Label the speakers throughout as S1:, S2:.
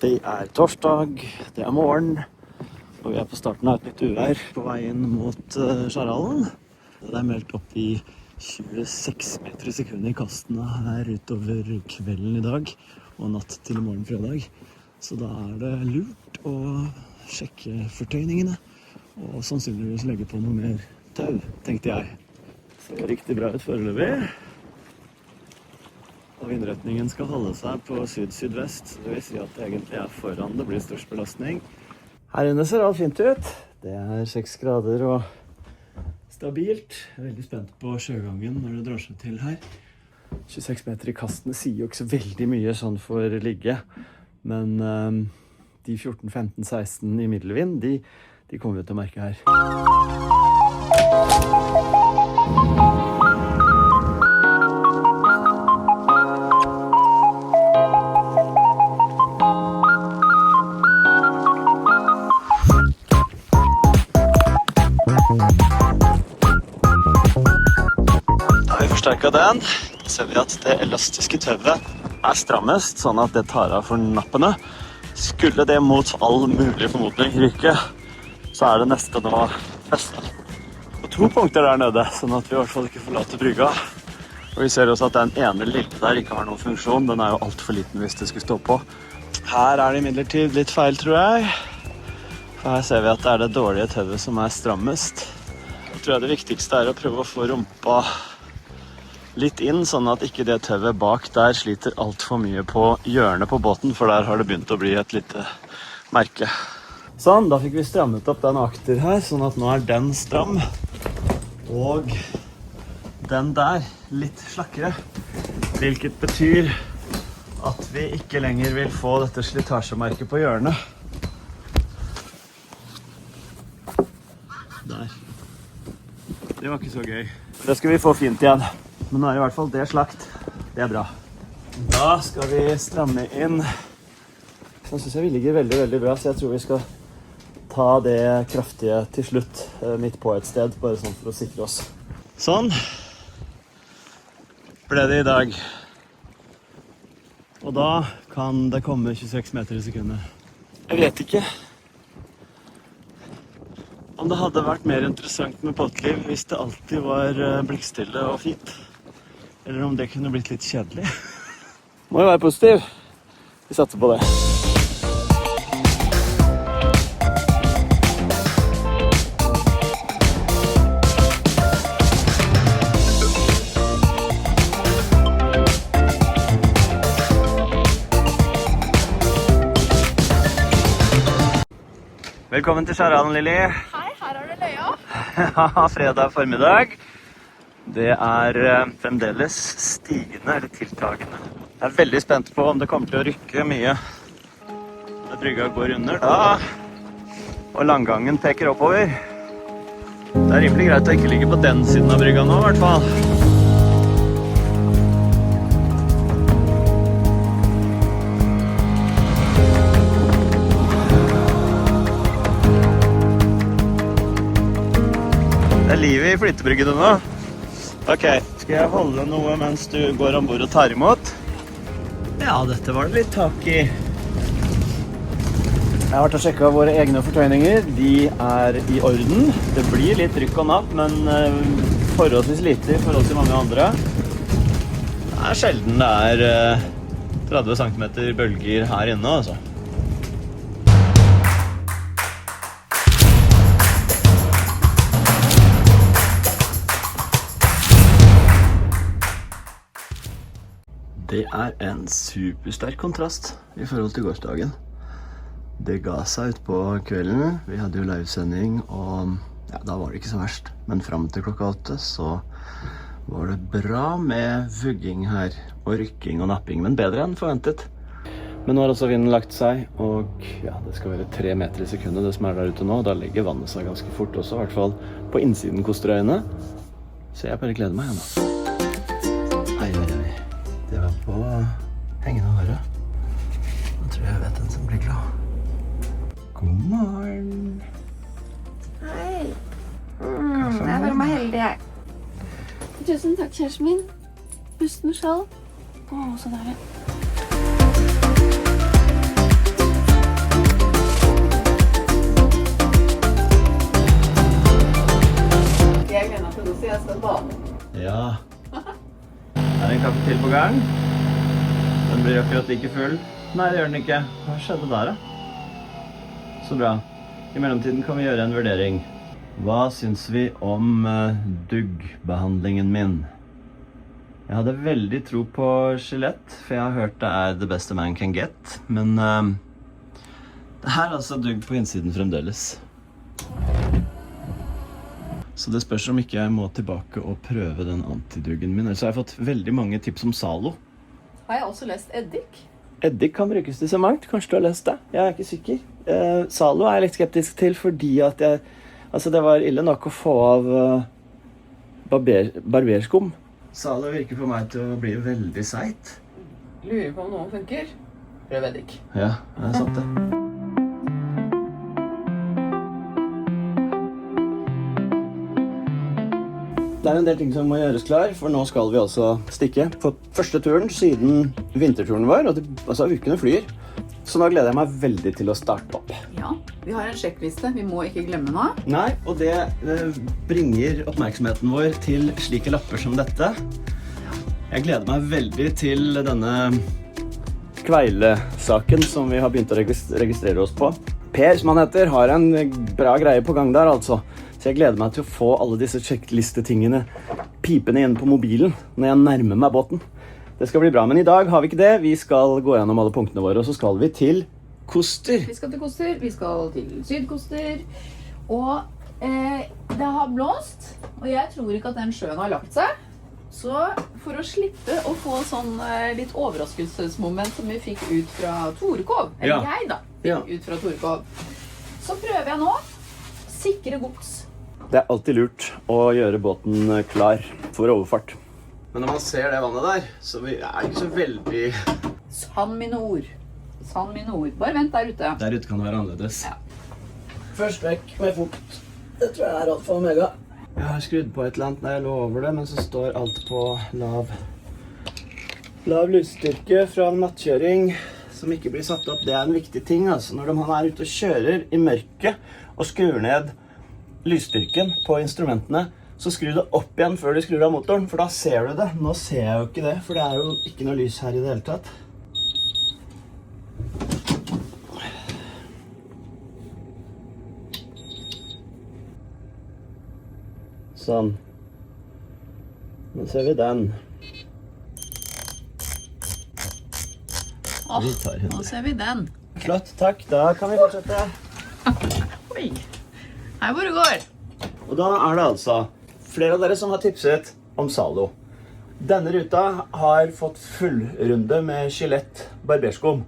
S1: Det torsdag, det morgen, og vi på starten av et nytt uvær på vei inn mot Skjærhallen. Det meldt opp i 26 meter i sekundet i kastene her utover kvelden i dag, og natt til i morgen fredag. Så da det lurt å sjekke fortøyningene, og sannsynligvis legge på noe mer tau, tenkte jeg. Så riktig bra ut foreløpig. Og vindretningen skal holde seg på syd-sydvest, så det vil si at det egentlig foran det blir størst belastning. Her inne ser alt fint ut. Det 6 grader og stabilt. Jeg veldig spent på sjøgangen når det drar seg til her. 26 meter i kastene sier jo ikke så veldig mye sånn for ligge, men de 14, 15, 16 i middelvind, de kommer vi til å merke her. Forsterket den, ser vi at det elastiske tøvet strammest, sånn at det tar av for nappene. Skulle det mot all mulig formodning ryke, så det neste nå festet på 2 punkter der nede, sånn at vi i hvert fall ikke forlater brygga. Og vi ser også at den ene lille der ikke har noen funksjon, den jo alt for liten hvis det skulle stå på. Her det imidlertid litt feil, tror jeg. For her ser vi at det det dårlige tøvet som strammest. Jeg tror det viktigste å prøve å få rumpa litt inn, sånn at ikke det tøvet bak der sliter alt for mye på hjørnet på båten, for der har det begynt å bli et lite merke. Sånn, da fikk vi strammet opp den akter her, sånn at nå den stram, og den der litt slakkere, hvilket betyr at vi ikke lenger vil få dette slitasjemerket på hjørnet. Der. Det var ikke så gøy. Det skal vi få fint igjen. Men nå det i hvert fall det slakt. Det bra. Da skal vi stramme inn. Nå synes jeg vi ligger veldig, veldig bra, så jeg tror vi skal ta det kraftige til slutt midt på et sted, bare sånn for å sikre oss. Sånn ble det i dag. Og da kan det komme 26 meter i sekundet. Jeg vet ikke om det hadde vært mer interessant med båtliv hvis det alltid var blikkstille og fint. Eller om det kunne blitt litt kjedelig. Må jo være positiv. Vi satser på det. Velkommen til Skjærhallen, Lili.
S2: Hei, her du løya.
S1: Ja, fredag formiddag. Det fremdeles stigende, eller tiltagende. Jeg veldig spent på om det kommer til å rykke mye når brygga går under da, og langgangen peker oppover. Det rimelig greit å ikke ligge på den siden av brygga nå, i hvert fall. Det livet i flyttebryggene nå. Ok, skal jeg holde noe mens du går ombord og tar imot? Ja, dette var det litt tak i. Jeg har vært og sjekket våre egne fortøyninger. De i orden. Det blir litt rykk og napp, men forholdsvis lite i forhold til mange andre. Det sjelden det 30 cm bølger her inne, altså. Det en supersterk kontrast i forhold til gårsdagen. Det ga seg ut på kvelden. Vi hadde jo livesending, og ja, da var det ikke så verst. Men frem til klokka 8 så var det bra med vugging her, og rykking og napping, men bedre enn forventet. Men nå har også vinden lagt seg, og ja, det skal være 3 meter i sekundet det som der ute nå. Da legger vannet seg ganske fort også, i hvert fall på innsiden Kosterøyene. Så jeg bare gleder meg igjen da. Hei. Det var på hengende håret. Nå tror jeg vet den som blir glad. God morgen.
S2: Hei. Jeg føler meg heldig, jeg. Tusen takk, kjæresten min. Pusten selv. Å, så deilig.
S1: Ja. Er det en kaffe til på gang? Den blir akkurat like full. Nei, det gjør den ikke. Hva skjedde der, da? Så bra. I mellomtiden kan vi gjøre en vurdering. Hva syns vi om duggbehandlingen min? Jeg hadde veldig tro på Gillette, for jeg har hørt det er the best a man can get. Men det her er altså dugg på innsiden fremdeles. Så det spørs om ikke jeg må tilbake og prøve den antiduggen min. Ellers har jeg fått veldig mange tips om Zalo.
S3: Har jeg også lest eddik?
S1: Eddik kan brukes til så mangt. Kanskje du har lest det? Jeg er ikke sikker. Zalo er jeg litt skeptisk til fordi at det var ille nok å få av barberskum. Zalo virker for meg til å bli veldig seit.
S3: Lurer på om noen funker. Prøv eddik.
S1: Ja, det er sant det. Det er en del ting som må gjøres klar, for nå skal vi altså stikke på første turen siden vinterturen vår, og ukene flyr. Så nå gleder jeg meg veldig til å starte opp.
S3: Ja, vi har en sjekkliste. Vi må ikke glemme noe.
S1: Nei, og det bringer oppmerksomheten vår til slike lapper som dette. Jeg gleder meg veldig til denne kveilesaken som vi har begynt å registrere oss på. Per, som han heter, har en bra greie på gang der, altså. Så jeg gleder meg til å få alle disse checklistetingene pipende inn på mobilen når jeg nærmer meg båten. Det skal bli bra, men i dag har vi ikke det. Vi skal gå gjennom alle punktene våre, og så skal vi til Koster.
S3: Vi skal til Koster, vi skal til Sydkoster, og det har blåst, og jeg tror ikke at den sjøen har lagt seg. Så for å slippe å få sånn litt overraskelsesmoment som vi fikk ut fra Torekov, eller jeg da, fikk ut fra Torekov, så prøver jeg nå sikre gods.
S1: Det er alltid lurt å gjøre båten klar for overfart. Men når man ser det vannet der, så er det ikke så veldig...
S3: San Minor. San Minor. Bare vent der ute.
S1: Der ute kan det være annerledes.
S3: Ja.
S1: Først vekk med fukt. Det tror jeg er alt for omega. Jeg har skrudd på et eller annet når jeg lå over det, men så står alt på lav lysstyrke fra en nattkjøring som ikke blir satt opp. Det er en viktig ting, altså. Når man er ute og kjører i mørket og skrur ned lysstyrken på instrumentene, så skru det opp igjen før du skrur av motoren, for da ser du det. Nå ser jeg jo ikke det, for det er jo ikke noe lys her i det hele tatt. Sånn. Nå ser vi den. Vi tar henne.
S3: Nå ser vi den.
S1: Flott, takk. Da kan vi fortsette.
S3: Oi. Her hvor det går.
S1: Og da er det altså flere av dere som har tipset om Zalo. Denne ruta har fått fullrunde med Gillette barberskum.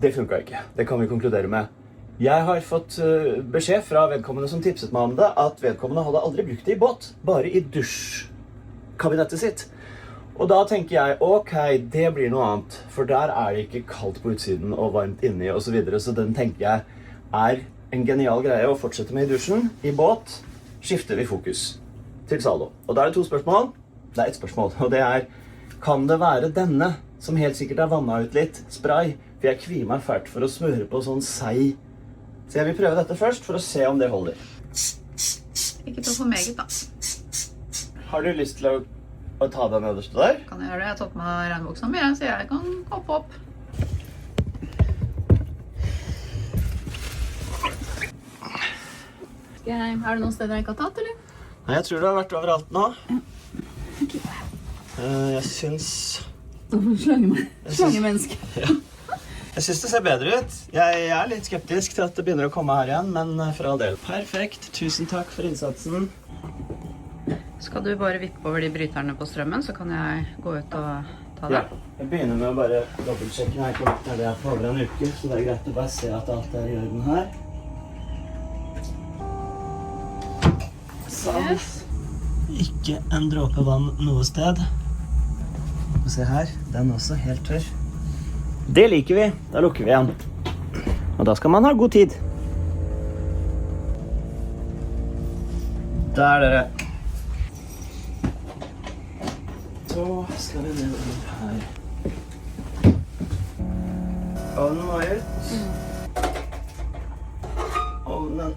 S1: Det funket ikke. Det kan vi konkludere med. Jeg har fått beskjed fra vedkommende som tipset meg om det, at vedkommende hadde aldri brukt det i båt, bare i dusjkabinettet sitt. Og da tenker jeg, ok, det blir noe annet, for der er det ikke kaldt på utsiden og varmt inni og så videre, så den tenker jeg er en genial greie å fortsette med i dusjen. I båt skifter vi fokus til Zalo. Og da er det 2 spørsmål. Det er 1 spørsmål, og det er, kan det være denne, som helt sikkert er vannet ut litt, spray? For jeg kvier meg fælt for å smøre på sånn seig. Så jeg vil prøve dette først, for å se om det holder.
S3: Ikke ta for meget da.
S1: Har du lyst til å ta den nederste der?
S3: Kan jeg gjøre det? Jeg har tatt meg regnbuksa mi, så jeg kan hoppe opp. Er det noen steder jeg ikke har tatt, eller?
S1: Nei, jeg tror det har vært overalt nå. Jeg synes...
S3: Slangemenneske.
S1: Ja. Jeg synes det ser bedre ut. Jeg er litt skeptisk til at det begynner å komme her igjen, men for all del. Perfekt. Tusen takk for innsatsen.
S3: Skal du bare vippe over de bryterne på strømmen, så kan jeg gå ut og ta det?
S1: Ja. Jeg begynner med å bare dobbeltsjekke når jeg kommer til det på over en uke, så det er greit å bare se at alt er i orden her. Sånn.
S3: Yes.
S1: Ikke en dråpe vann noe sted. Se her, den også helt tørr. Det liker vi. Da lukker vi igjen. Og da skal man ha god tid. Der, dere. Så skal vi ned her. Ovnen må ut. Ovnen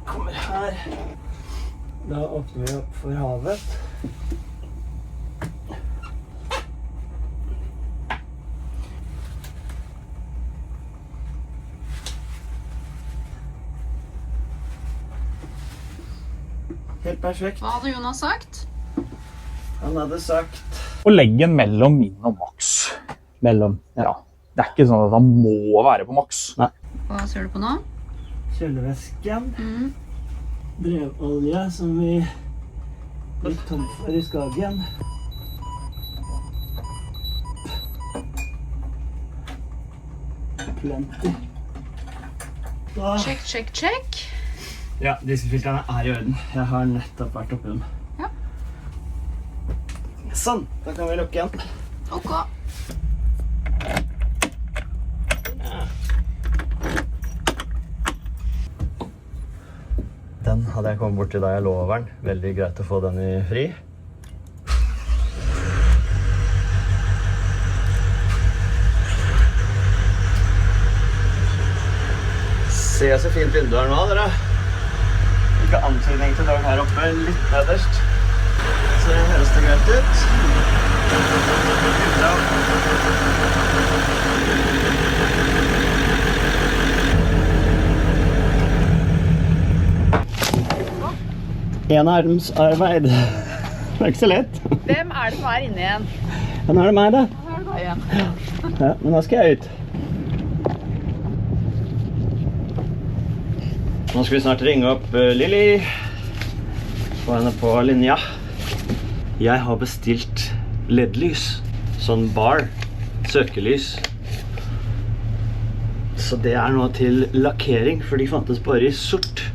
S1: kommer her. Da åpner vi opp for havet. Helt perfekt.
S3: Hva hadde Jonas sagt?
S1: Han hadde sagt...
S4: Og legg den mellom min og Max. Mellom, ja. Det er ikke sånn at han må være på Max.
S1: Nei.
S3: Hva ser du på nå?
S1: Kjølevæsken. Brevolje som vi gikk tom for i Skagen. Plenty. Da...
S3: Check, check, check.
S1: Ja, disse filtrene er i orden. Jeg har nettopp vært oppi dem.
S3: Ja.
S1: Sånn, da kan vi lukke igjen.
S3: Ok.
S1: Den hadde jeg kommet bort til da jeg lå over den. Veldig greit å få den i fri. Se så fint vindu her nå, dere. Ikke antydning til døren her oppe, litt nederst. Så det høres det greit ut. Bra. Enarmsarbeid. Det er ikke så lett.
S3: Hvem er det som er inne igjen?
S1: Ja, nå er det meg da.
S3: Nå er det deg igjen.
S1: Ja, men nå skal jeg ut. Nå skal vi snart ringe opp Lili. Få henne på linja. Jeg har bestilt LED-lys. Sånn bar. Søkelys. Så det er nå til lakkering, for de fantes bare i sort.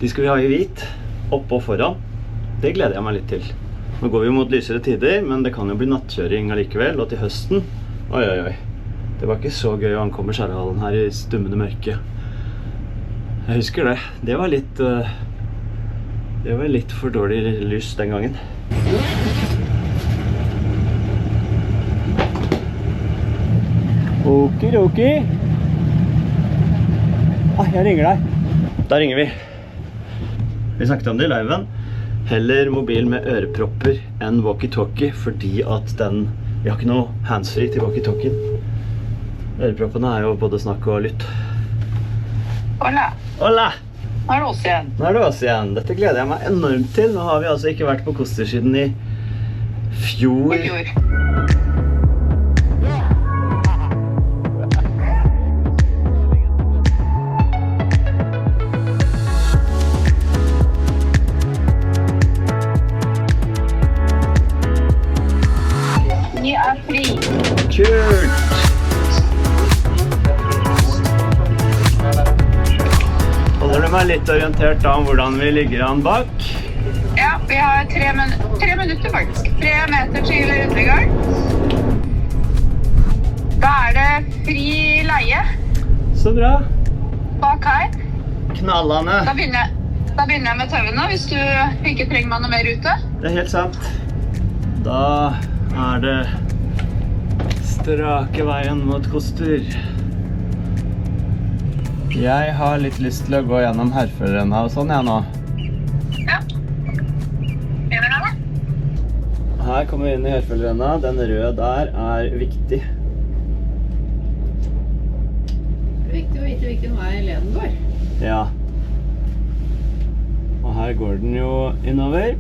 S1: De skal vi ha i hvit. Oppå og foran. Det gleder jeg meg litt til. Nå går vi mot lysere tider, men det kan jo bli nattkjøring allikevel, og til høsten. Oi, oi, oi. Det var ikke så gøy å ankomme Skjærhallen her i stummende mørke. Jeg husker det. Det var litt for dårlig lys den gangen. Okidoki. Jeg ringer deg. Da ringer vi. Vi snakket om det i liven. Heller mobil med ørepropper enn walkie-talkie, fordi at vi har ikke noe handsfree til walkie-talkien. Øreproppene er jo både snakk og lytt.
S3: Hola.
S1: Hola!
S3: Nå er det oss igjen.
S1: Nå er det oss igjen. Dette gleder jeg meg enormt til. Nå har vi altså ikke vært på Koster siden i fjor.
S3: Vi er fri.
S1: Kult! Holder du meg litt orientert da om hvordan vi ligger an bak?
S3: Ja, vi har 3 minutter faktisk. 3 meter til Rundegard. Da er det fri leie
S1: Så bra.
S3: bak her.
S1: Knallende.
S3: Da begynner jeg med tauene hvis du ikke trenger meg noe mer ute.
S1: Det er helt sant. Da er det strake veien mot Koster. Jeg har litt lyst til å gå gjennom Herfølrenna og sånn, jeg nå.
S3: Ja. Gjør det da?
S1: Her kommer vi inn i Herfølrenna. Den røde der er viktig.
S3: Det er viktig å vite hvilken vei leden går.
S1: Ja. Og her går den jo innover.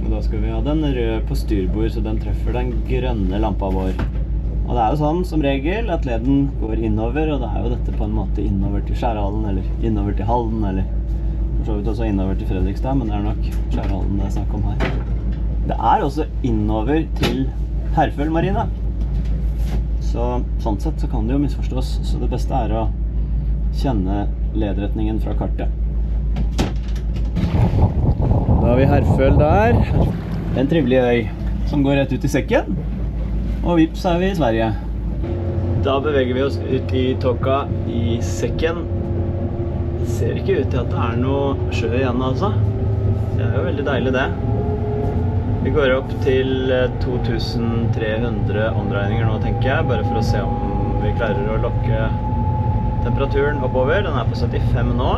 S1: Og da skal vi ha den røde på styrbord, så den treffer den grønne lampa vår. Og det er jo sånn som regel at leden går innover, og det er jo dette på en måte innover til Skjærhallen, eller innover til Halden, eller for så vidt også innover til Fredrikstad, men det er nok Skjærhallen det er snakk om her. Det er også innover til Herføl Marina. Så sånn sett så kan det jo misforstås, så det beste er å kjenne ledretningen fra kartet. Da har vi Herføl der. En trivelig øy som går rett ut i sekken. Og vips er vi i Sverige. Da beveger vi oss ut i Tåka i sekken. Det ser ikke ut til at det er noe sjø igjen altså. Det er jo veldig deilig det. Vi går opp til 2300 omdreininger nå tenker jeg, bare for å se om vi klarer å lokke temperaturen oppover. Den er på 75 nå.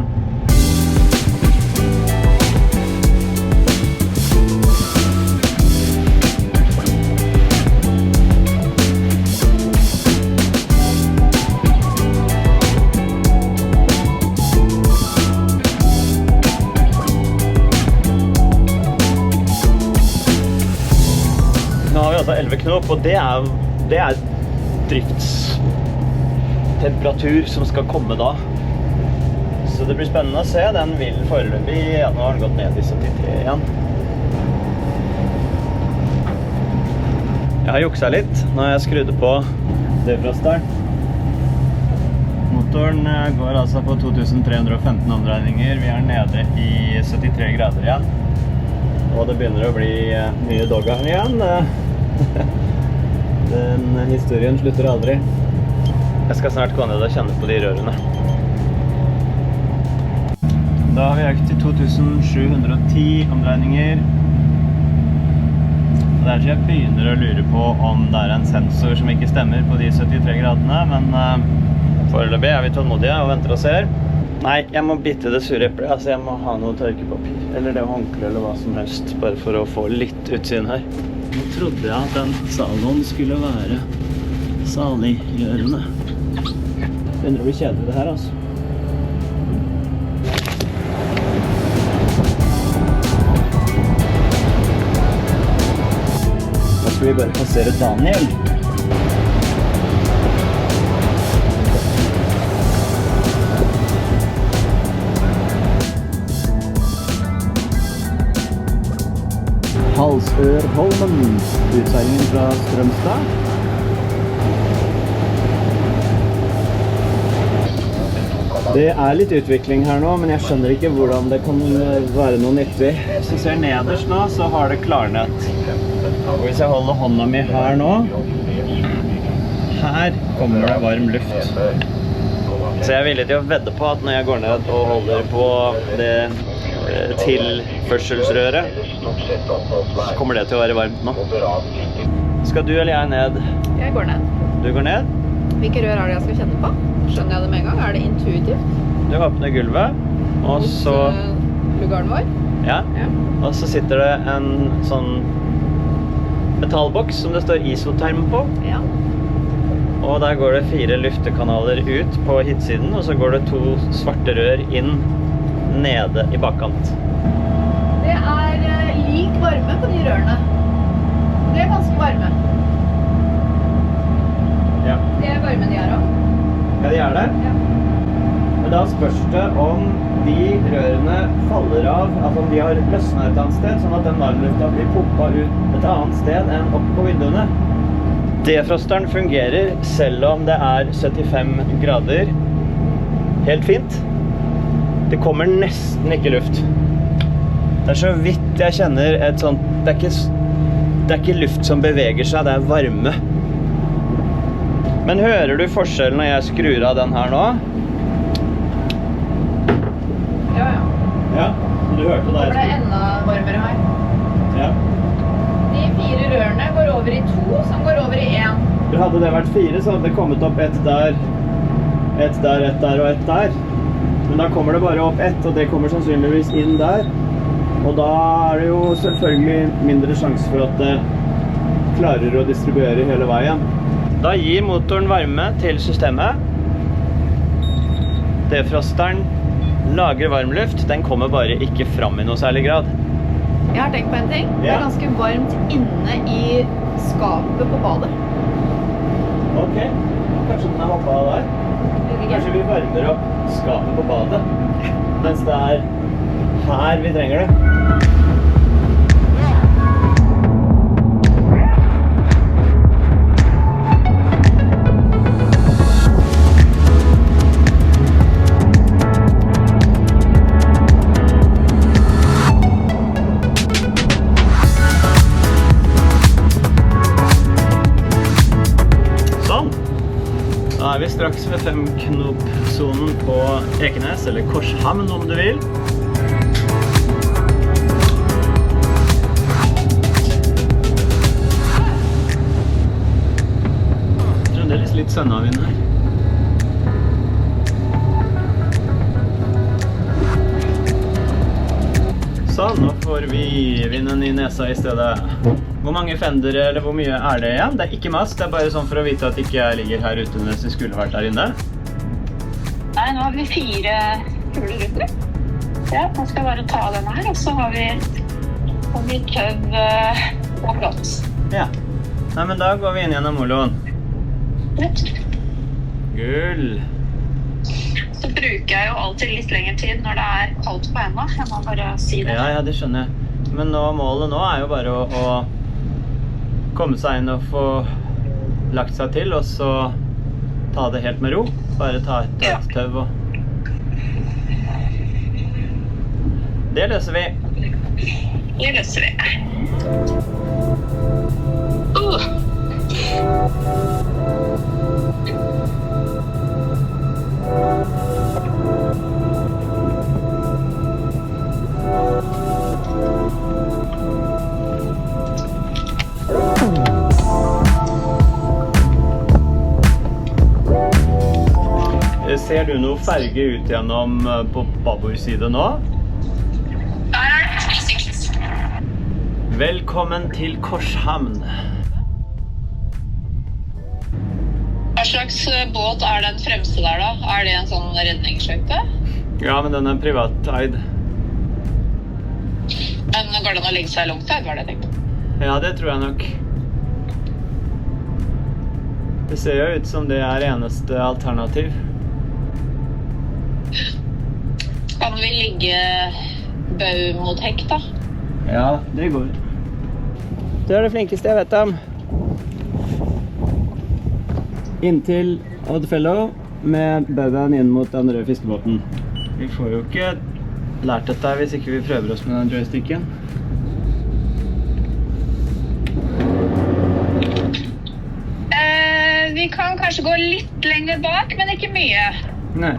S1: altså 11 knop, og det er driftstemperatur som skal komme da. Så det blir spennende å se. Den vil foreløpig, ja, nå har den gått ned i 73 igjen. Jeg har jukset litt når jeg skrudde på defrosteren. Motoren går altså på 2315 omdreininger. Vi er nede i 73 grader igjen. Og det begynner å bli mye dogga igjen. Den historien slutter aldri. Jeg skal snart gå ned og kjenne på de rørene. Da har vi økt til 2710 omdreininger. Det er så jeg begynner å lure på om det er en sensor som ikke stemmer på de 73 gradene, men foreløpig er vi tålmodige og venter og ser. Nei, jeg må bitte det sure eplet, altså jeg må ha noe tørkepapir, eller det håndkle eller hva som helst, bare for å få litt utsyn her. Nå trodde jeg at den salon skulle være saliggjørende. Det begynner å bli kjedelig det her, altså. Da skal vi bare passere Daniel. Halsørholmen, utseilingen fra Strømstad. Det er litt utvikling her nå, men jeg skjønner ikke hvordan det kan være noe nyttig. Hvis jeg ser nederst nå, så har det klarnet. Og hvis jeg holder hånda mi her nå, her kommer det varm luft. Så jeg er villig til å vedde på at når jeg går ned og holder på det tilførselsrøret, så kommer det til å være varmt nå. Skal du eller jeg ned?
S3: Jeg går ned.
S1: Du går ned?
S3: Hvilke rør er det jeg skal kjenne på? Skjønner jeg det med en gang? Er det intuitivt?
S1: Du åpner gulvet, og så...
S3: Lugaren vår?
S1: Ja, og så sitter det en sånn metallboks som det står isoterm på.
S3: Ja.
S1: Og der går det 4 luftekanaler ut på hitsiden, og så går det 2 svarte rør inn nede i bakkant.
S3: Det er lik varme på de rørene. Det er ganske varme.
S1: Ja.
S3: Det er varme de er også.
S1: Ja, de er det.
S3: Ja.
S1: Men da spørs det om de rørene faller av, altså om de har løsnet et annet sted, sånn at den varmlufta blir pumpet ut et annet sted enn opp på vinduene. Defrosteren fungerer selv om det er 75 grader. Helt fint. Det kommer nesten ikke luft. Det er så vidt jeg kjenner et sånt... Det er ikke luft som beveger seg, det er varme. Men hører du forskjellen når jeg skrur av den her nå?
S3: Ja.
S1: Ja, du hørte det.
S3: Det ble enda varmere her.
S1: Ja.
S3: De 4 rørene går over i 2, som går over i 1.
S1: Hadde det vært 4, så hadde det kommet opp ett der, ett der, ett der og ett der. Men da kommer det bare opp ett, og det kommer sannsynligvis inn der. Og da er det jo selvfølgelig mindre sjanse for at det klarer å distribuere hele veien. Da gir motoren varme til systemet. Defrosteren lager varmluft, den kommer bare ikke fram i noe særlig grad.
S3: Jeg har tenkt på en ting. Det
S1: Ja.
S3: er ganske varmt inne i skapet på badet.
S1: Ok, kanskje den er hoppet av der. Kanskje vi varmer opp skapet på badet, mens det er her vi trenger det. Sånn. Da er vi straks ved 5-knop-zonen på Ekenes, eller Korshamn om du vil. Fremdeles litt sønnavind her. Sånn, nå får vi vinden i nesa i stedet. Hvor mange fendere, eller hvor mye er det igjen? Det er ikke masse, det er bare sånn for å vite at ikke jeg ligger her ute mens jeg skulle vært der inne.
S5: Nei, nå har vi 4 kuleruter. Ja, nå skal jeg bare ta denne her, og så har vi tøv og blått.
S1: Ja. Nei, men da går vi inn gjennom moloen. Gull.
S5: Så bruker jeg jo alltid litt lengre tid når det er kaldt på hendene. Jeg må bare si det.
S1: Ja, det skjønner jeg. Men målet nå er jo bare å komme seg inn og få lagt seg til, og så ta det helt med ro. Bare ta et tøv og... Det løser vi.
S5: Det løser vi.
S1: Ser du noe ferge ut gjennom på babord side nå?
S5: Der er det utsikt.
S1: Velkommen til Korshamn.
S5: Hva slags båt er den fremste der da? Er det en sånn redningsskøyte?
S1: Ja, men den er privateid.
S5: Men går den å legge seg langt her, var det jeg tenkte.
S1: Ja, det tror jeg nok. Det ser jo ut som det er eneste alternativ.
S5: Kan vi ligge bau mot hekk da?
S1: Ja, det går. Det er det flinkeste jeg vet om. Inntil Oddfellow med bauen inn mot den røde fiskebåten. Vi får jo ikke lært dette hvis ikke vi prøver oss med den joysticken.
S5: Vi kan kanskje gå litt lenger bak, men ikke mye.
S1: Nei.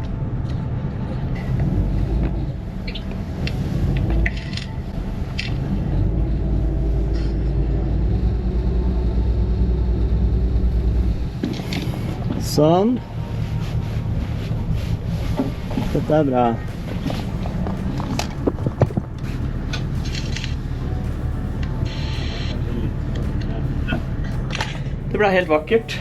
S1: Sånn. Dette er bra. Det ble helt vakkert.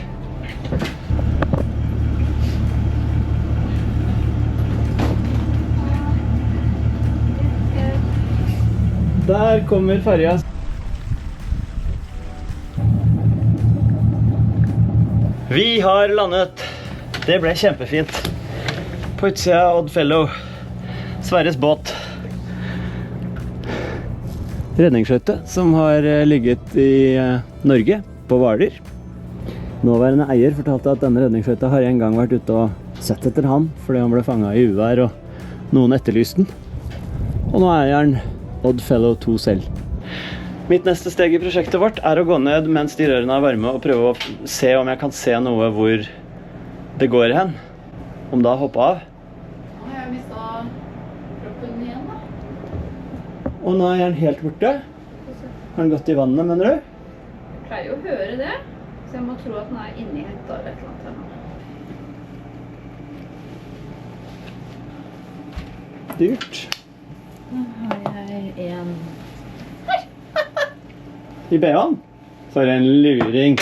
S1: Der kommer ferja. Vi har landet. Det ble kjempefint. På utsida av Oddfellow. Sverres båt. Redningsskøyte som har ligget i Norge på Hvaler. Nåværende eier fortalte at denne redningsskøyta har en gang vært ute og sett etter han fordi han ble fanget i uvær og noen etterlyste den. Og nå eier han Oddfellow 2 selv. Mitt neste steg i prosjektet vårt er å gå ned mens de rørene er varme og prøve å se om jeg kan se noe hvor det går hen. Om da hoppe av.
S3: Nå har jeg mistet kroppen igjen da.
S1: Og nå er den helt borte. Har den gått i vannet, mener du?
S3: Jeg pleier jo å høre det, så jeg må tro at den er inni hekta eller et eller annet her nå.
S1: Dyrt.
S3: Nå har jeg en...
S1: I BH-en? For en luring.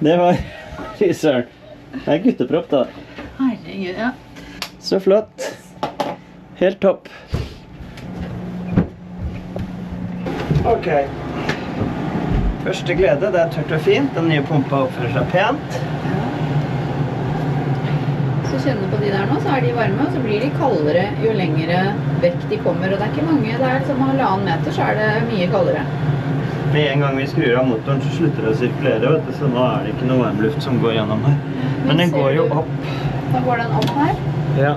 S1: Det var... Fy søren. Det er guttepropp da.
S3: Herregud, ja.
S1: Så flott. Helt topp. Ok. Første glede, det er tørt og fint. Den nye pumpa oppfører seg pent.
S3: Så kjenner på de der nå, så er de varme, og så blir de kaldere jo lengre vekk de kommer. Og det er ikke mange, det er liksom 1,5 meter, så er det mye kaldere.
S1: Med en gang vi skrur av motoren, så slutter det å sirkulere, vet du, så nå er det ikke noe varmluft som går gjennom her. Men den går jo opp.
S3: Da går den opp her.
S1: Ja.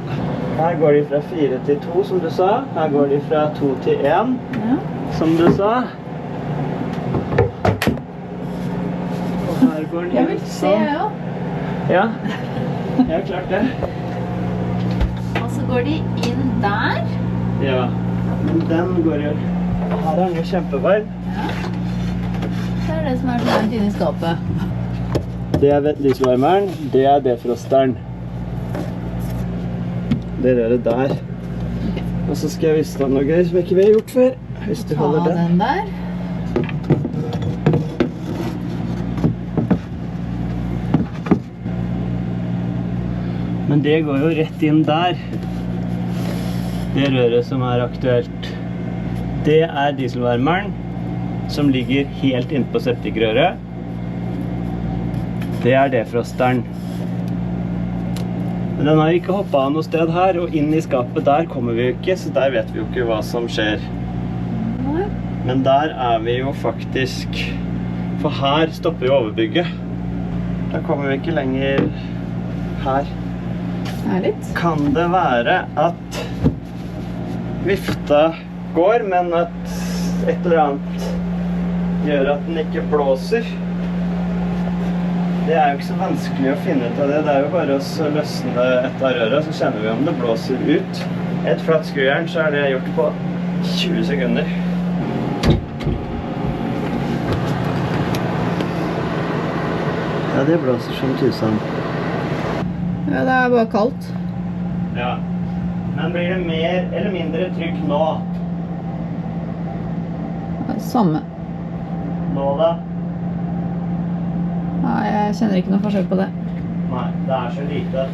S1: Her går de fra 4 til 2, som du sa. Her går de fra 2 til 1,
S3: Ja.
S1: som du sa. Og her går den
S3: Jeg vil se, ja.
S1: Ja, jeg har klart det.
S3: Og så går de inn der.
S1: Ja, men den går jo... Her er den jo kjempevarm.
S3: Ja. Det er det som er så varmt inne i skapet.
S1: Det er dieselvarmeren, det er defrosteren. Det røret der. Og så skal jeg vise deg noe gøy som ikke vi har gjort før. Hvis du
S3: Ta
S1: holder den.
S3: den der.
S1: Men det går jo rett inn der. Det røret som er aktuelt. Det er dieselvarmeren som ligger helt inne på septikrøret. Det defrosteren. Men den har ikke hoppet av noe sted her, og inn I skapet der kommer vi jo ikke, så der vet vi jo ikke hva som skjer. Men der vi jo faktisk, for her stopper jo overbygget. Da kommer vi ikke lenger her.
S3: Herligt.
S1: Kan det være at vifta går, men at et eller annet gjør at den ikke blåser? Det jo ikke så vanskelig å finne ut av det. Det jo bare å løsne et av røret, så kjenner vi om det blåser ut. Et flatt skrujern, så det gjort på 20 sekunder. Ja, det blåser som tusen.
S3: Ja, det bare kaldt.
S1: Ja. Men blir det mer eller mindre trykk nå?
S3: Samme.
S1: Nå da?
S3: Nei, jeg kjenner ikke noe forskjell på det.
S1: Nei, det så lite at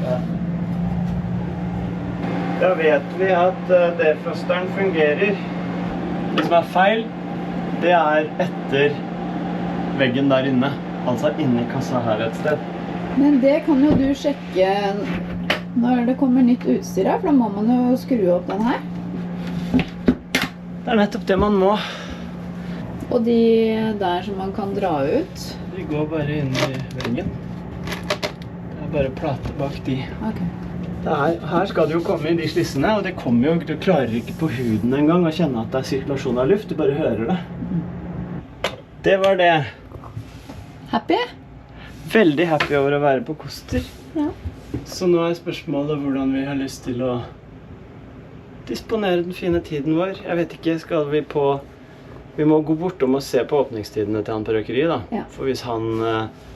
S1: Da vet vi at defrosteren fungerer. Det som feil, det etter veggen der inne. Altså inni kassa her et sted.
S3: Men det kan jo du sjekke når det kommer nytt utstyr her, for da må man jo skru opp den her.
S1: Det nettopp det man må.
S3: Og de der som man kan dra ut.
S1: De går bare inn I veggen. Det bare plater bak de.
S3: Ok.
S1: Her skal det jo komme I de slissene, og det kommer jo, du klarer ikke på huden en gang å kjenne at det sirkulasjon av luft, du bare hører det. Det var det.
S3: Happy?
S1: Veldig happy over å være på Koster.
S3: Ja.
S1: Så nå spørsmålet hvordan vi har lyst til å disponere den fine tiden vår. Jeg vet ikke, skal vi på... Vi må gå bortom og se på åpningstidene til han på røkeriet da.
S3: Ja.
S1: For hvis han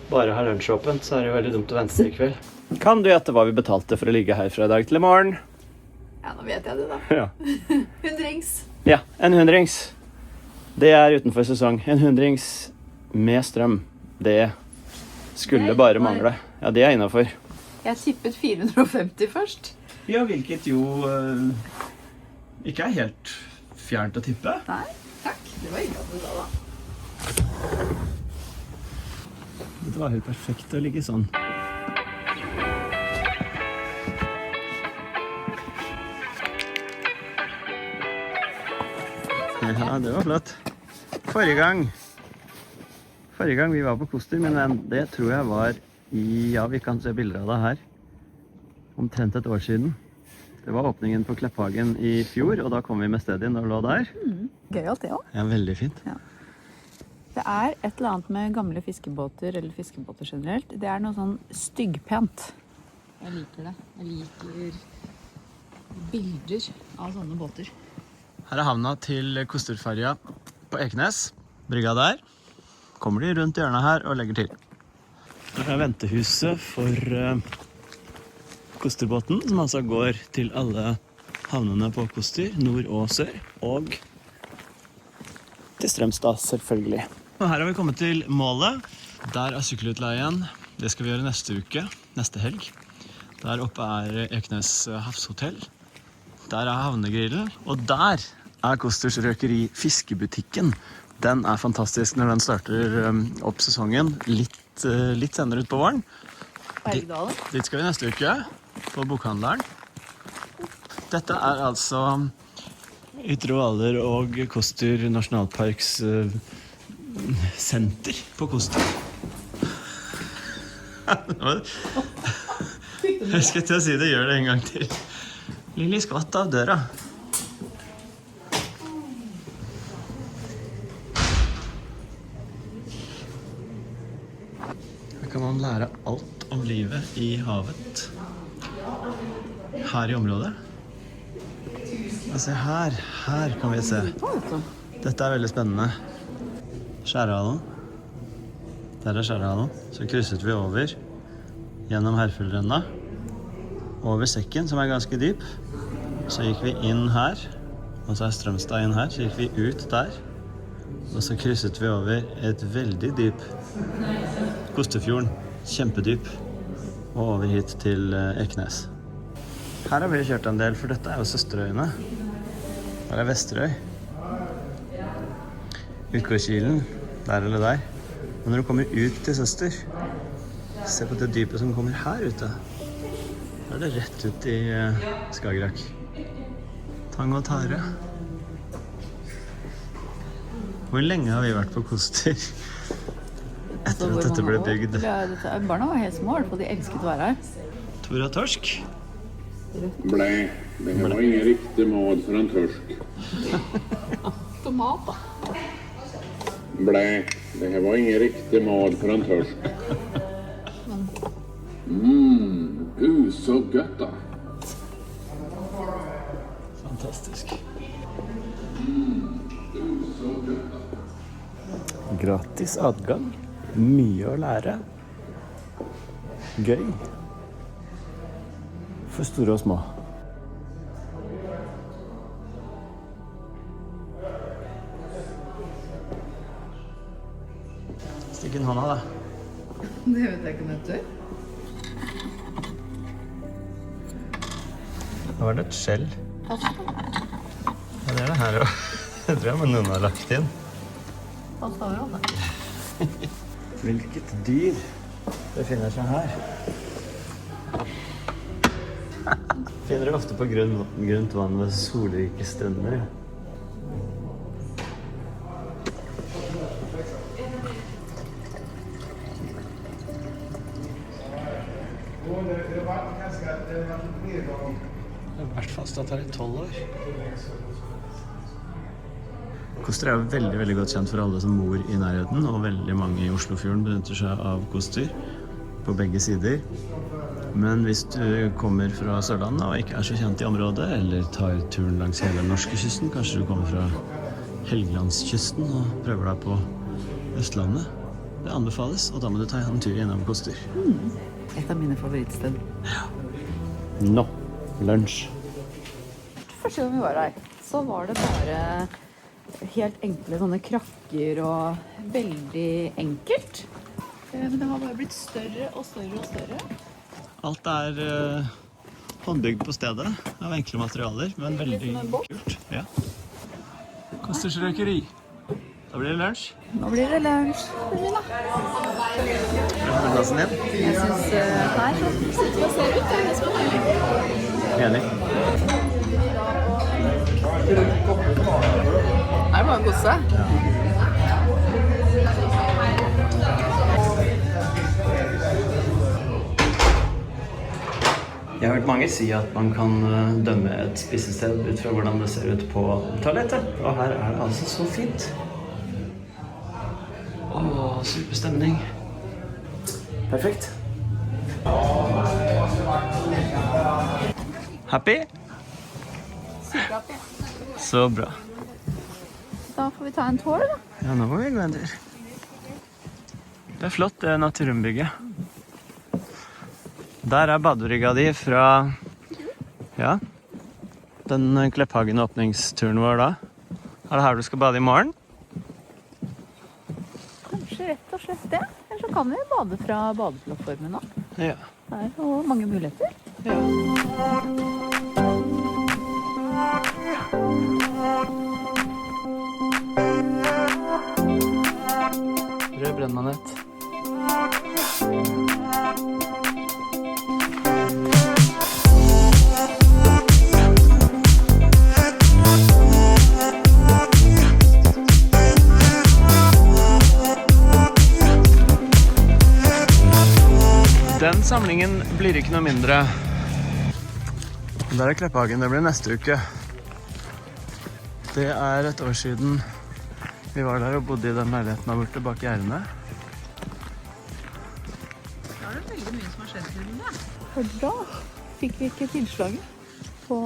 S1: bare har lunsjåpent, så det jo veldig dumt å vente til I kveld. Kan du gjette hva vi betalte for å ligge her fra I dag til I morgen?
S3: Ja, nå vet jeg det da.
S1: Ja.
S3: 100-rings.
S1: Ja, en 100-rings. Det utenfor sesong. En 100-rings med strøm. Det skulle bare mangle. Ja, det innenfor.
S3: Jeg tippet 450 først.
S1: Ja, hvilket jo ikke helt fjernt å tippe.
S3: Nei, takk. Det var ikke at du sa da.
S1: Det var helt perfekt å ligge sånn. Ja, det var flott. Forrige gang vi var på Koster, men det tror jeg var ja, vi kan se bilder av det her, omtrent et år siden. Det var åpningen på Klepphagen I fjor, og da kom vi med stedet inn og lå der.
S3: Gøy alt det også.
S1: Ja, veldig fint.
S3: Ja. Det et eller annet med gamle fiskebåter, eller fiskebåter generelt. Det noe sånn styggpent. Jeg liker det. Jeg liker bilder av sånne båter.
S1: Her havna til Kosterferja på Ekenes. Brygga der. Kommer de rundt hjørnet her og legger til. Her ventehuset for Kosterbåten, som altså går til alle havnene på Koster, nord og sør, og til Strømstad selvfølgelig. Og her har vi kommet til målet. Der sykkelutleien. Det skal vi gjøre neste uke, neste helg. Der oppe Ekenes havshotell. Der havnegrillen, og der Kosters røkeri fiskebutikken. Den fantastisk når den starter opp sesongen litt senere ut på våren.
S3: Bergdalen.
S1: Dit skal vi neste uke, på bokhandleren. Dette altså Ytre Hvaler og Koster Nasjonalparks senter på Koster. Jeg skal til å si det, gjør det en gang til. Lille skvatt av døra. Her kan man lære alt om livet I havet. Her I området. Altså her kan vi se. Dette veldig spennende. Skjærehalen. Der Skjærehalen. Så krysset vi over gjennom Herfjellrenna. Over sekken, som ganske dyp. Så gikk vi inn her, og så Strømstad inn her, så gikk vi ut der. Og så krysset vi over et veldig dyp Kosterfjorden, kjempedyp, og over hit til Ekenes. Her har vi kjørt en del, for dette jo Søsterøyene. Her Vesterøy. Utgårdskilen, der eller der. Men når du kommer ut til Søster, Se på det dypet som kommer her ute. Da er det rett ut i Skagerrak. Tang og tare. Hvor lenge har vi vært på Koster? Etter at dette ble bygd.
S3: Barna var helt små, for de elsket å være her.
S1: Tora Torsk.
S6: Blä, det här var ingen riktig mat för en törsk.
S3: Tomat da.
S6: Blä, det här var ingen riktig mat för en törsk. Gud så gött då.
S1: Fantastisk. Gratis adgang. Mye å lære. Gøy. For store og små. Stikk inn hånda, da.
S3: Det vet jeg ikke om jeg tør.
S1: Nå var det et skjell. Ja, det er det her også. Det tror jeg noen har lagt inn. Hvilket dyr befinner seg her? Finner du ofte på grunt vann ved solrike strender. Det har vært fastsatt her i 12 år. Koster er veldig, veldig godt kjent for alle som bor i nærheten, og veldig mange i Oslofjorden benytter seg av Koster på begge sider. Men hvis du kommer fra Sørlandet og ikke er så kjent i området, eller tar turen langs hele norskekysten, kanskje du kommer fra Helgelandskysten og prøver deg på Østlandet, det anbefales, og da må du ta en tur innom Koster.
S3: Et av mine favorittsted.
S1: Nå, lunsj.
S3: Første gang vi var her, så var det bare helt enkle sånne krakker og veldig enkelt. Men det har bare blitt større og større og større.
S1: Alt er håndbygd på stedet, av enkle materialer, men veldig kult. Ja. Kosters røkeri. Da blir det lunsj.
S3: Nå blir det lunsj.
S1: Er det plassen din?
S3: Jeg synes her så sitter vi og ser ut. Det skal være litt.
S1: Enig.
S3: Her er bare å kose.
S1: Jeg har hørt mange si at man kan dømme et spisested ut fra hvordan det ser ut på toalettet. Og her er det altså så fint. Åh, superstemning. Perfekt. Happy?
S3: Superhappy.
S1: Så bra.
S3: Da får vi ta en tår, da.
S1: Ja, nå må vi gå en tur. Det er flott, det naturumbygget. Der er badebrygga di fra, ja, den Klepphagen-åpningsturen vår da. Er det her du skal bade i morgen?
S3: Kanskje rett og slett det. Eller så kan vi bade fra badeplattformen da.
S1: Ja.
S3: Det er jo mange muligheter.
S1: Rød brennmanett. Den samlingen blir ikke noe mindre. Der er Klepphagen, det blir neste uke. Det er et år siden vi var der og bodde i den leiligheten der borte bak gjerdene.
S3: Da er det veldig mye som har skjedd siden det. For da fikk vi ikke tilslaget på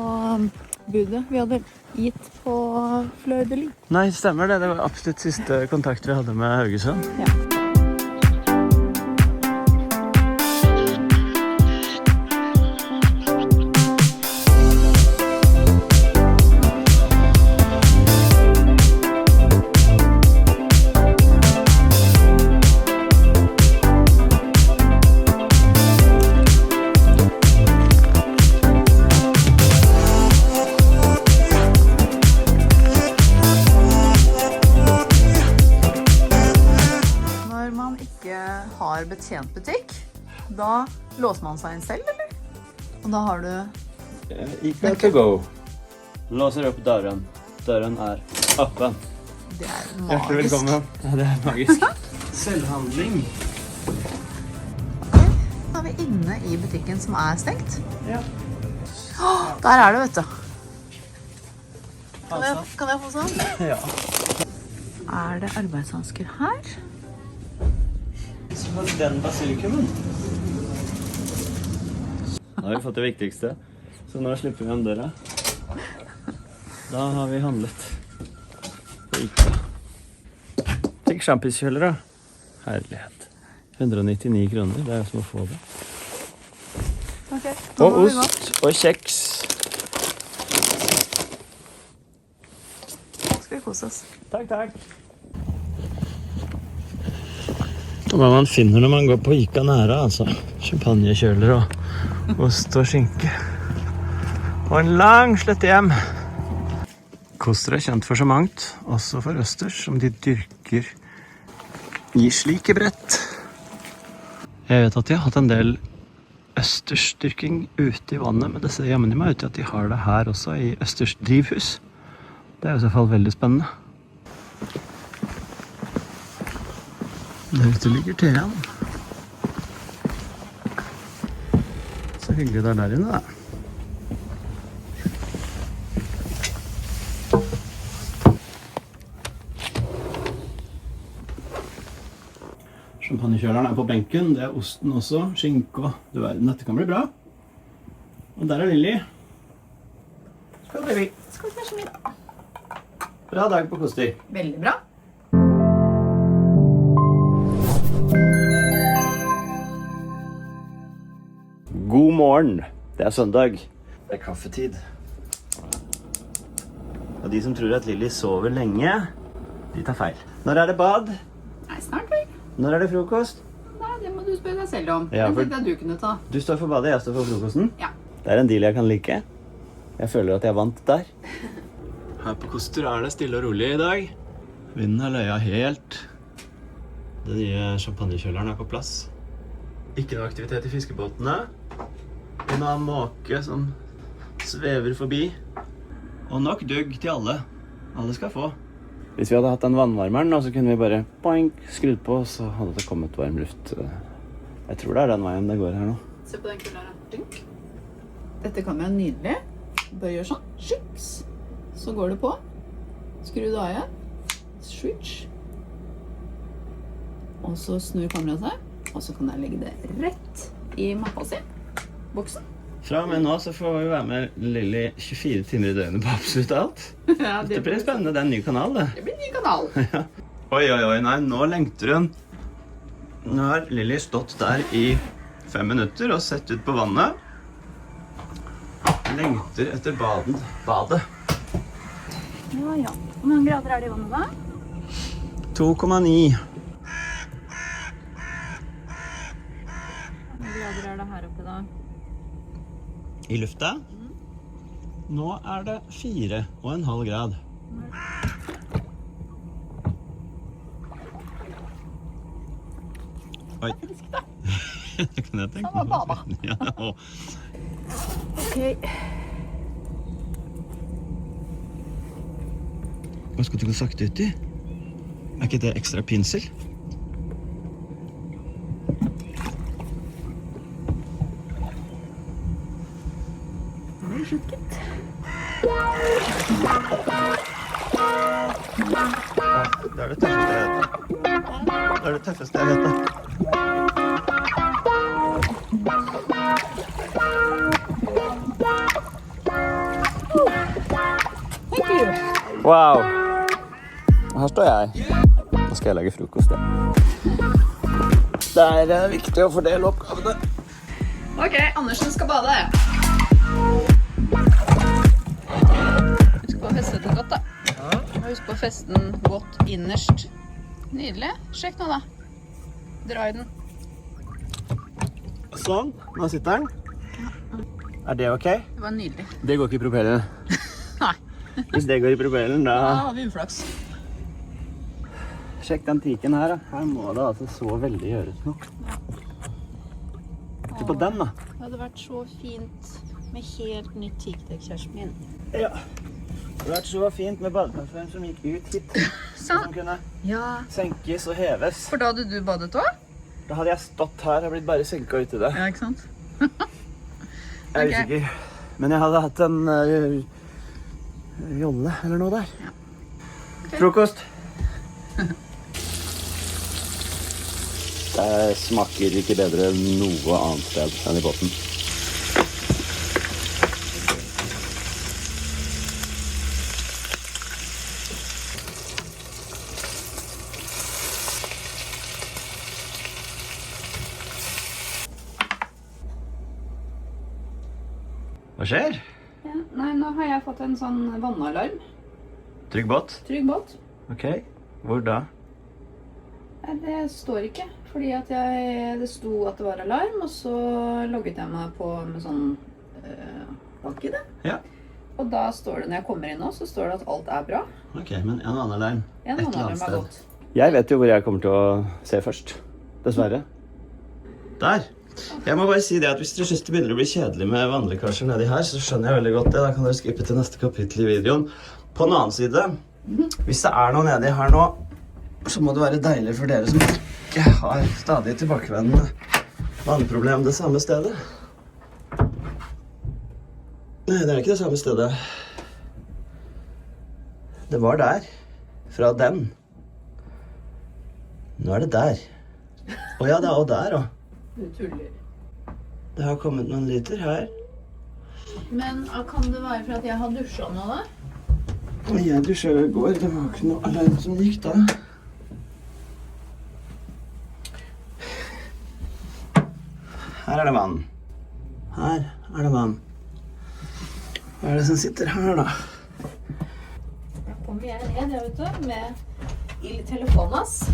S3: budet vi hadde gitt på Fleur de Lis.
S1: Nei, stemmer det. Det var absolutt siste kontakt vi hadde med Haugesund.
S3: Ja.
S7: Har betjent butikk,
S3: da låser man seg inn selv, eller? Og da har du...
S1: Ikke to go. Låser opp døren. Døren er åpen.
S3: Det er
S1: Hjertelig
S3: magisk.
S1: velkommen. Ja, det er magisk. Selvhandling.
S3: Da er vi inne i butikken som er stengt.
S1: Ja.
S3: Der er det, vet du. Kan jeg få sånn?
S1: Ja.
S3: Er det arbeidshansker her?
S1: Så var det den basilikumen. Da har vi fått det viktigste. Så nå slipper vi om døra. Da har vi handlet på Ica. Fikk sjampiskjølere. Herlighet. 199 kroner, det er jo som å få det.
S3: Ok,
S1: Og ost og kjeks.
S3: Skal vi kose oss.
S1: Takk, takk. Og hva man finner når man går på Ica nære, altså. Champagnekjøler og ost og skinke. Og en lang slett hjem. Koster er kjent for så mangt, også for østers, som de dyrker i slike brett. Jeg vet at de har hatt en del østersdyrking ute i vannet, men det ser jammen i meg ut til at de har det her også, i østers drivhus. Det er i så fall veldig spennende. Der ute ligger Tean. Så hyggelig det er der inne, da. Champagnekjøleren er på benken, det er osten også, skinke og du verden, dette kan bli bra. Og der er Lilly. Skal det bli.
S3: Skal vi kanskje middag?
S1: Bra dag på Koster.
S3: Veldig bra.
S1: God morgen. Det er søndag. Det er kaffetid. Og de som tror at Lilly sover lenge, de tar feil. Når er det bad?
S3: Nei, snart vel.
S1: Når er det frokost?
S3: Nei, det må du spørre deg selv om.
S1: Ja,
S3: Den
S1: for-
S3: tenkte jeg du kunne ta.
S1: Du står for badet, jeg står for frokosten.
S3: Ja.
S1: Det er en deal jeg kan like. Jeg føler at jeg vant der. Her på Koster er det stille og rolig i dag. Vinden har løya helt. Den nye champagnekjøleren er på plass. Ikke noe aktivitet i fiskebåtene. En annen måke som svever forbi. Og nok dugg til alle. Alle skal få. Hvis vi hadde hatt den vannvarmeren, så kunne vi bare boink, skrudd på, så hadde det kommet varm luft. Jeg tror det er den veien det går her nå.
S3: Se på den kula her. Dunk. Dette kan være nydelig. Bare gjør sånn. Sjuks. Så går det på. Skru det av igjen. Switch. Og så snur kameraet seg. Og så kan jeg legge det rett i mappa si. Boksen.
S1: Fra og med nå så får vi være med Lilly 24 timer i døgnet på absolutt alt.
S3: Ja,
S1: Det blir spennende. Det er en ny kanal, det.
S3: Det blir en ny kanal.
S1: Oi, oi, oi, nei, nå lengter hun. Nå har Lilly stått der i 5 minutter og sett ut på vannet. Lengter etter badet.
S3: Ja, ja. Hvor mange grader er det i vannet da?
S1: 2,9.
S3: Hvor mange grader er det her oppe da?
S1: I lufta. Nå er det 4,5 grad. Oi. Det kan jeg tenke meg.
S3: bada.
S1: Ja, og
S3: Ok.
S1: hva skal du gå sakte ut i? Er ikke det ekstra pinsel?
S3: Det er slutt, gitt.
S1: Det er det tøffeste jeg vet. Det er det tøffeste jeg vet. Da.
S3: Thank you.
S1: Wow. Her står jeg. Nå skal jeg lage frokost. Det er viktig å fordele oppgavene.
S3: Ok, Andersen skal bade. Husk på å feste det godt da. Husk på å feste den godt innerst. Nydelig. Sjekk nå da. Dra i den.
S1: Sånn, nå sitter den. Er det ok?
S3: Det var nydelig.
S1: Det går ikke i propellen.
S3: Nei.
S1: Hvis det går i propellen,
S3: Da
S1: da...
S3: har vi uflaks.
S1: Sjekk den tiken her, da. Her må det altså så veldig gjøres noe. Ikke på den, da.
S3: Det hadde vært så fint med helt nytt TikTok, kjæresten min.
S1: Ja. Det hadde vært så fint med badeplattform som gikk ut hit. Som kunne senkes og heves.
S3: For da hadde du badet også?
S1: Da hadde jeg stått her og blitt bare senket ut i det.
S3: Ja, ikke sant?
S1: Jeg er usikker. Men jeg hadde hatt en jolle eller noe der.
S3: Ja. Okay.
S1: Frokost. Det smaker ikke bedre enn noe annet sted enn i båten. Hva skjer?
S3: Ja. Nei, nå har jeg fått en sånn vannalarm.
S1: Trygg båt?
S3: Trygg båt.
S1: Ok. Hvor da?
S3: Nei, det står ikke. Fordi at det sto at det var alarm, og så logget jeg meg på med sånn bank i det.
S1: Ja.
S3: Og da står det, når jeg kommer inn nå, så står det at alt er bra.
S1: Ok, men en annen alarm.
S3: En vannalarm er godt.
S1: Jeg vet jo hvor jeg kommer til å se først. Dessverre. Der. Jeg må bare si det at hvis dere synes det begynner å bli kjedelig med vannlekkasjer nedi her, så skjønner jeg veldig godt det. Da kan dere skippe til neste kapittel i videoen. På den annen side, hvis det er noe nedi her nå, så må det være deilig for dere som ikke har stadig tilbakevendende vannproblem det samme stedet. Nei, det er ikke det samme stedet. Det var der. Fra den. Nå er det der. Åja, det er også der, da.
S3: Du tuller.
S1: Det har kommet noen liter her.
S3: Men kan det være for at jeg har dusjet nå da?
S1: Jeg dusjet i går. Det var ikke noe alarm som gikk da. Her er det vann. Her er det vann. Hva er det som sitter her da?
S3: Da kommer jeg ned, jeg vet du, med i telefonen hans.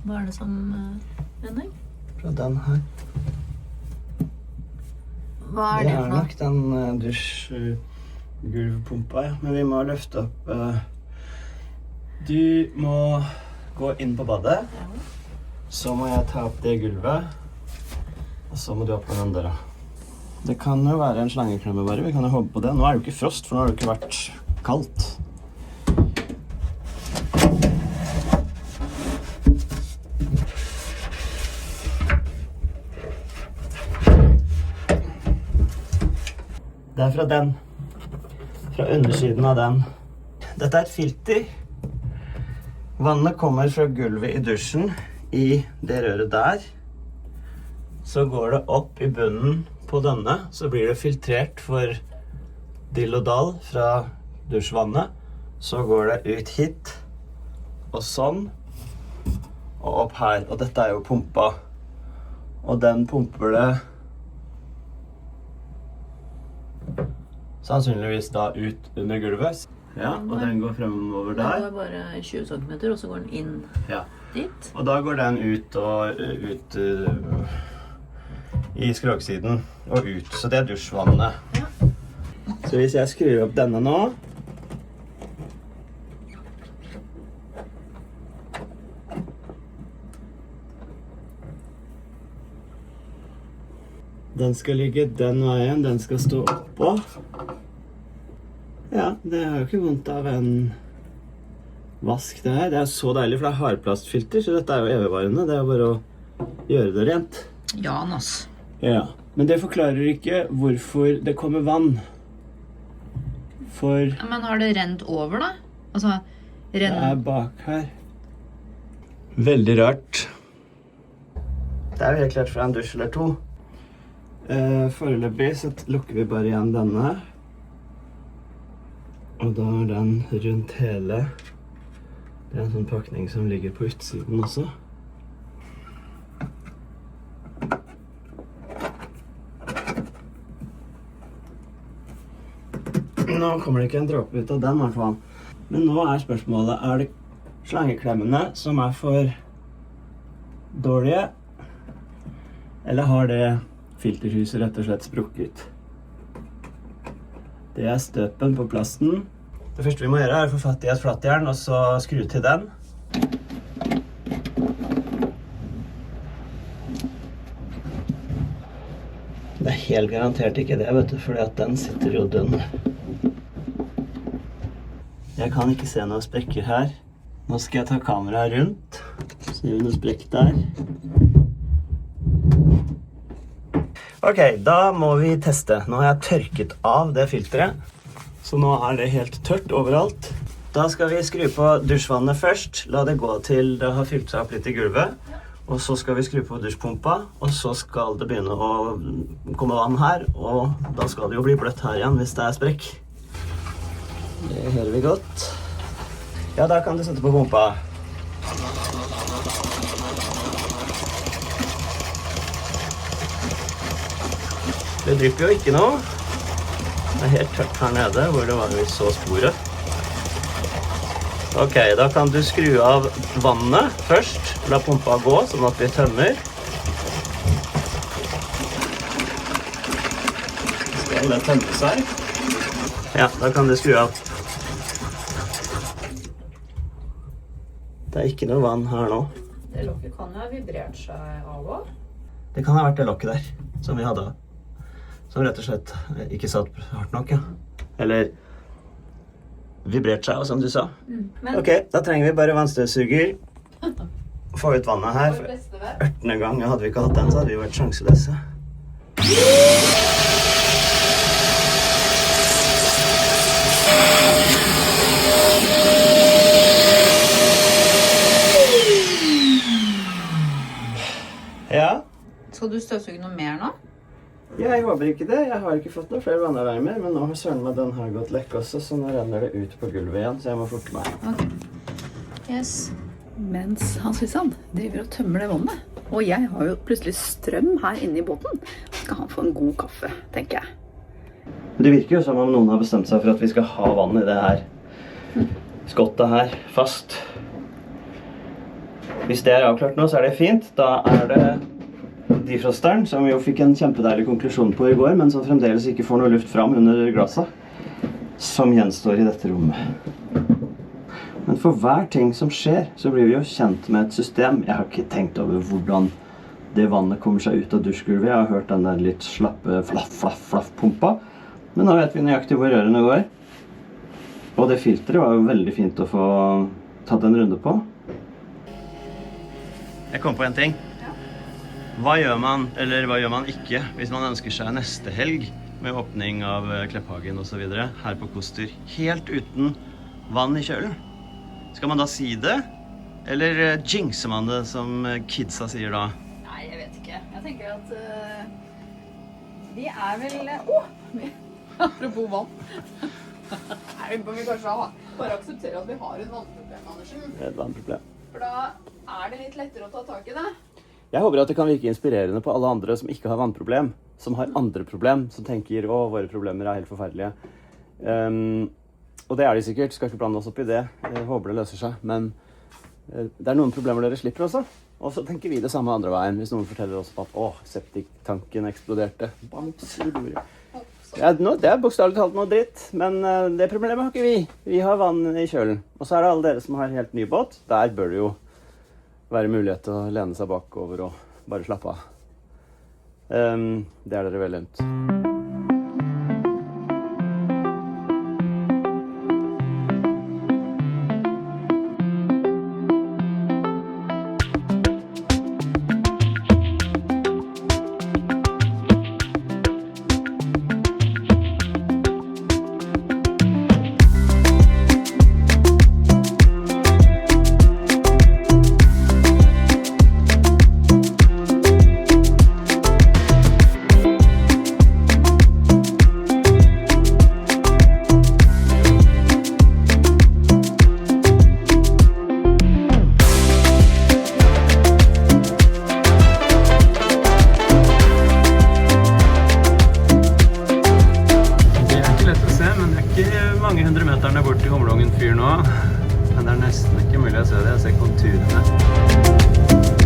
S3: Hva er det som Henning?
S1: Fra den her.
S3: Hva er det for noe?
S1: nok den dusjgulvpumpa, ja. Men vi må løfte opp. Du må gå inn på badet. Så må jeg ta opp det gulvet. Og så må du åpne den døra. Det kan jo være en slangeklemme bare. Vi kan jo håpe på det. Nå er det jo ikke frost, for nå har det ikke vært kaldt. Det er fra den. Fra undersiden av den. Dette er et filter. Vannet kommer fra gulvet i dusjen i det røret der. Så går det opp i bunnen på denne, så blir det filtrert for dill og dall fra dusjvannet. Så går det ut hit, og sånn, og opp her. Og dette er jo pumpa. Og den pumper det sannsynligvis da ut under gulvet. Ja, og den går fremover der.
S3: Den går bare 20 cm, og så går den inn dit.
S1: Og da går den ut i skrogsiden og ut. Så det er dusjvannet.
S3: Ja.
S1: Så hvis jeg skrur opp denne nå, den skal ligge den veien, den skal stå oppå. Ja, det er jo ikke vondt av en vask det her. Det er så deilig, for det er hardplastfilter, så dette er jo evigvarende. Det er jo bare å gjøre det rent.
S3: Ja, Nas.
S1: Ja, men det forklarer ikke hvorfor det kommer vann. For
S3: Men har det rent over da? Altså,
S1: det er bak her. Veldig rart. Det er jo helt klart fra en dusj eller to. Foreløpig så lukker vi bare igjen denne. Og da er den rundt hele. Det er en sånn pakning som ligger på utsiden også. Nå kommer det ikke en dråpe ut av den i hvert fall. Men nå er spørsmålet, er det slangeklemmene som er for dårlige? Eller har det filterhuset rett og slett sprukket? Det er støpen på plasten. Det første vi må gjøre er å få fatt i et flatjern og så skru til den. helt garantert ikke det, vet du, fordi at den sitter jo dønn. Jeg kan ikke se noen sprekker her. Nå skal jeg ta kameraet rundt. Ser vi noen sprekk der? Ok, da må vi teste. Nå har jeg tørket av det filteret, så nå er det helt tørt overalt. Da skal vi skru på dusjvannet først. La det gå til det har fylt seg opp litt i gulvet. Og så skal vi skru på dusjpumpa, og så skal det begynne å komme vann her, og da skal det jo bli bløtt her igjen hvis det er sprekk. Det hører vi godt. Ja, da kan du sette på pumpa. Det drypper jo ikke noe. Det er helt tørt her nede, hvor det var vi så sporet. Ok, da kan du skru av vannet først. La pumpa gå, sånn at vi tømmer. Skal det tømme seg? Ja, da kan du skru av. Det er ikke noe vann her nå.
S3: Det lokket kan jo ha vibrert seg av også.
S1: Det kan ha vært det lokket der, som vi hadde. Som rett og slett ikke satt hardt nok, ja. Eller vibrert seg, som du sa. Ok, da trenger vi bare vannstøvsuger. Få ut vannet her. For 18. gang hadde vi ikke hatt den, så hadde vi vært sjanseløse. Ja?
S3: Skal du støvsuge noe mer nå?
S1: Jeg håper ikke det. Jeg har ikke fått noen flere vannalarmer, men nå har søren meg den her gått lekk også, så nå renner det ut på gulvet igjen, så jeg må forte meg.
S3: Ok. Yes. Mens Hans Christian driver og tømmer det vannet, og jeg har jo plutselig strøm her inne i båten, skal han få en god kaffe, tenker jeg.
S1: Det virker jo som om noen har bestemt seg for at vi skal ha vann i det her skottet her fast. Hvis det er avklart nå, så er det fint. Da er det defrosteren, som vi jo fikk en kjempedeilig konklusjon på i går, men som fremdeles ikke får noe luft fram under glasset, som gjenstår i dette rommet. Men for hver ting som skjer, så blir vi jo kjent med et system. Jeg har ikke tenkt over hvordan det vannet kommer seg ut av dusjgulvet. Jeg har hørt den der litt slappe flaff-pumpa, men nå vet vi nøyaktig hvor rørene går. Og det filteret var jo veldig fint å få tatt en runde på. Jeg kom på en ting. Hva gjør man, eller hva gjør man ikke, hvis man ønsker seg neste helg med åpning av Klepphagen og så videre, her på Koster, helt uten vann i kjølen? Skal man da si det, eller jinxer man det, som kidsa sier da?
S3: Nei, jeg vet ikke. Jeg tenker at vi er vel... apropos vann. Nei, vi kanskje bare akseptere at vi har et vannproblem, Andersen.
S1: Et vannproblem.
S3: For da er det litt lettere å ta tak i det.
S1: Jeg håper at det kan virke inspirerende på alle andre som ikke har vannproblem, som har andre problem, som tenker, våre problemer er helt forferdelige. Og det er de sikkert, skal ikke blande oss opp i det. Jeg håper det løser seg, men det er noen problemer dere slipper også. Og så tenker vi det samme andre veien, hvis noen forteller oss at septiktanken eksploderte. Ja, det er bokstavlig talt noe dritt, men det problemet har ikke vi. Vi har vann i kjølen. Og så er det alle dere som har helt ny båt. Der bør det jo være mulighet til å lene seg bakover og bare slappe av. Det er dere veldig unt. Mange 100 meterne bort til Humlungen fyr nå, men det er nesten ikke mulig å se det. Jeg ser konturene.